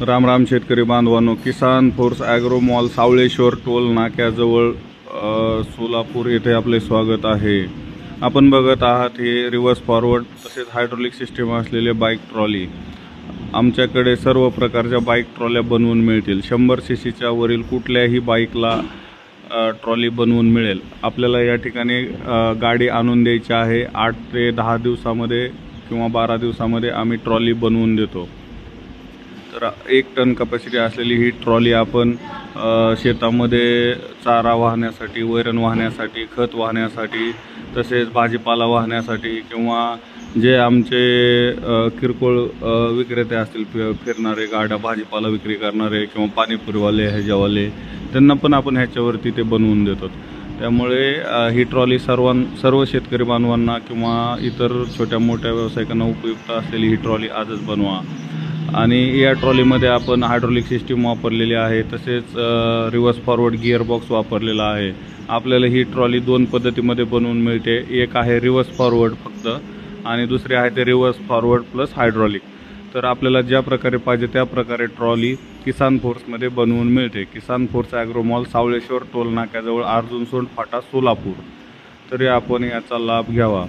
राम राम शेतकरी बांधवांनो, किसान force agro mall Savaleshwar toll नाक्याजवळ सोलापूर येथे आपले स्वागत आहे। आपण बघत आहात हे रिव्हर्स फॉरवर्ड तसेच हायड्रोलिक सिस्टीम असलेले बाईक ट्रॉली। आमच्याकडे सर्व प्रकारच्या बाईक ट्रॉल्या बनवून मिळतील। 100 सीसीच्या वरील कुठल्याही बाईकला ट्रॉली बनवून मिळेल। आपल्याला या ठिकाणी गाडी आणून द्यायची आहे। 8 ते 10 दिवसामध्ये किंवा 12 दिवसामध्ये आम्ही ट्रॉली बनवून देतो। तर 1 टन कॅपॅसिटी असलेली ही ट्रॉली आपण शेतामध्ये चारा वाहण्यासाठी, वैरण वाहण्यासाठी, खत वाहण्यासाठी, तसेच भाजीपाला वाहण्यासाठी किंवा जे आमचे किरकोळ विक्रेते असतील, फिरणारे गाड्या भाजीपाला विक्री करणारे किंवा पाणीपुरीवाले, ह्याच्यावाले, त्यांना पण आपण ह्याच्यावरती ते बनवून देतो। त्यामुळे ही ट्रॉली सर्व शेतकरी बांधवांना किंवा इतर छोट्या मोठ्या व्यावसायिकांना उपयुक्त असलेली ही ट्रॉली आजच बनवा। आणि या ट्रॉलीमध्ये आपण हायड्रोलिक सिस्टीम वापरलेली आहे, तसेच रिव्हर्स फॉरवर्ड गिअर बॉक्स वापरलेला आहे। आपल्याला ही ट्रॉली 2 पद्धतीमध्ये बनवून मिळते। एक आहे रिव्हर्स फॉरवर्ड फक्त आणि दुसरी आहे ते रिव्हर्स फॉरवर्ड प्लस हायड्रोलिक। तर आपल्याला ज्या प्रकारे पाहिजे त्या प्रकारे ट्रॉली किसान फोर्समध्ये बनवून मिळते। किसान force agro mall Savaleshwar toll नाक्याजवळ अर्जुन सोंड फाटा सोलापूर। तरी आपण याचा लाभ घ्यावा।